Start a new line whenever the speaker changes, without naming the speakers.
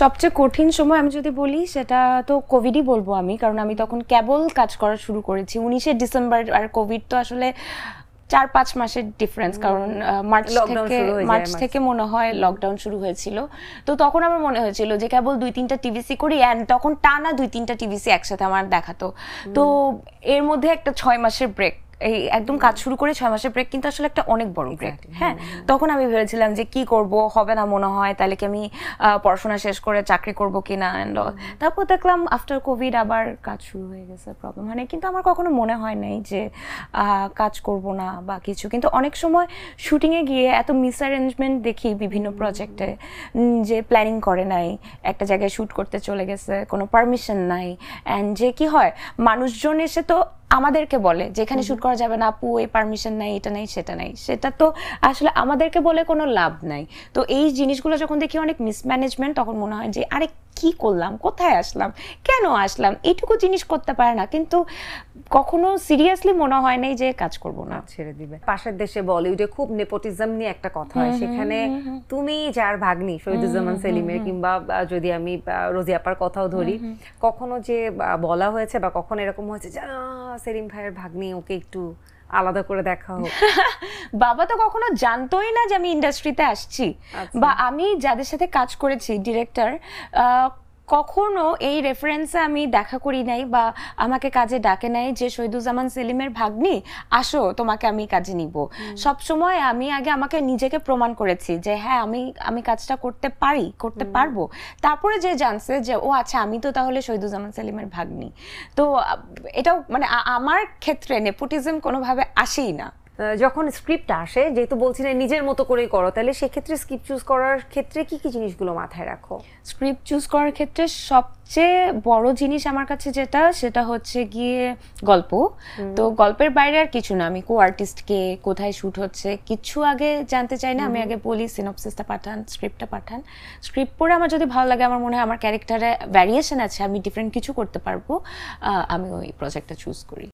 সবচেয়ে কঠিন সময় আমি যদি বলি সেটা তো কোভিডই বলবো আমি, কারণ আমি তখন কেবল কাজ করা শুরু করেছি 19শে ডিসেম্বর, আর কোভিড তো আসলে 4-5 মাসের ডিফারেন্স, কারণ মার্চ থেকে মনে হয় লকডাউন শুরু হয়েছিল। তো তখন আমার মনে হয়েছিল যে কেবল 2-3টা টিভিসি করি, অ্যান্ড তখন টানা 2-3টা টিভিসি একসাথে আমার দেখাতো। তো এর মধ্যে একটা 6 মাসের ব্রেক, এই একদম কাজ শুরু করে 6 মাসের ব্রেক কিন্তু আসলে একটা অনেক বড় ব্রেক। হ্যাঁ, তখন আমি ভেবেছিলাম যে কি করব, হবে না মনে হয়, তাহলে কি আমি পড়াশোনা শেষ করে চাকরি করব কিনা এন্ড অল। তারপর দেখলাম আফটার কোভিড আবার কাজ শুরু হয়ে গেছে, প্রবলেম হয় না, কিন্তু আমার কখনো মনে হয় নাই যে কাজ করব না বা কিছু। কিন্তু অনেক সময় শুটিং এ গিয়ে এত মিস অ্যারেঞ্জমেন্ট দেখি বিভিন্ন প্রজেক্টে, যে প্ল্যানিং করে নাই, একটা জায়গায় শুট করতে চলে গেছে, কোনো পারমিশন নাই, এন্ড যে কি হয় মানুষজন এসে তো আমাদেরকে বলে যে এখানে শুট করা যাবে না আপু, এই পারমিশন নাই, এটা নাই সেটা নাই, সেটা তো আসলে আমাদেরকে বলে কোনো লাভ নাই। তো এই জিনিসগুলো যখন দেখি অনেক মিসম্যানেজমেন্ট, তখন মনে হয় যে আরে কি করলাম, কোথায় আসলাম, কেন আসলাম, এইটুকু জিনিস করতে পারে না। কিন্তু কখনো সিরিয়াসলি মনে হয় নাই যে কাজ করব না,
ছেড়ে দিবে। পাশের দেশে বলিউডে খুব নেপোটিজম নিয়ে একটা কথা হয়, সেখানে তুমি যার ভাগ্নি শহীদুজ্জামান সেলিমের, কিংবা যদি আমি রোজি আপার কথাও ধরি, কখনো যে বলা হয়েছে বা কখনো এরকম হয়েছে যে সেলিম ভাইয়ের ভাগ্নি, ওকে একটু আলাদা করে দেখা হোক?
বাবা তো কখনো জানতোই না যে আমি ইন্ডাস্ট্রিতে আসছি, বা আমি যাদের সাথে কাজ করেছি ডিরেক্টর, কখনো এই রেফারেন্সে আমি দেখা করি নাই বা আমাকে কাজে ডাকে নাই যে শহীদুজ্জামান সেলিমের ভাগ্নি আসো তোমাকে আমি কাজে নিব। সব সময় আমি আগে আমাকে নিজেকে প্রমাণ করেছি যে হ্যাঁ আমি কাজটা করতে পারি, করতে পারবো। তারপরে যে জানছে যে ও আচ্ছা আমি তো তাহলে শহীদুজ্জামান সেলিমের ভাগ্নি। তো এটাও মানে আমার ক্ষেত্রে নেপোটিজম কোনোভাবে আসেই না।
যখন স্ক্রিপ্ট আসে, যেহেতু বলছিলেন নিজের মতো করেই করো, তাহলে সেক্ষেত্রে স্ক্রিপ্ট চুজ করার ক্ষেত্রে কি কি জিনিসগুলো মাথায় রাখো?
স্ক্রিপ্ট চুজ করার ক্ষেত্রে সবচেয়ে বড় জিনিস আমার কাছে যেটা, সেটা হচ্ছে গিয়ে গল্প। তো গল্পের বাইরে আর কিছু না, আমি কো আর্টিস্টকে, কোথায় শুট হচ্ছে কিছু আগে জানতে চাই না, আমি আগে বলি সিনপসিসটা পাঠান, স্ক্রিপ্টটা পাঠান। স্ক্রিপ্ট পড়ে আমার যদি ভালো লাগে, আমার মনে হয় আমার ক্যারেক্টারে ভ্যারিয়েশন আছে, আমি ডিফারেন্ট কিছু করতে পারবো, আমি ওই প্রজেক্টটা চুজ করি।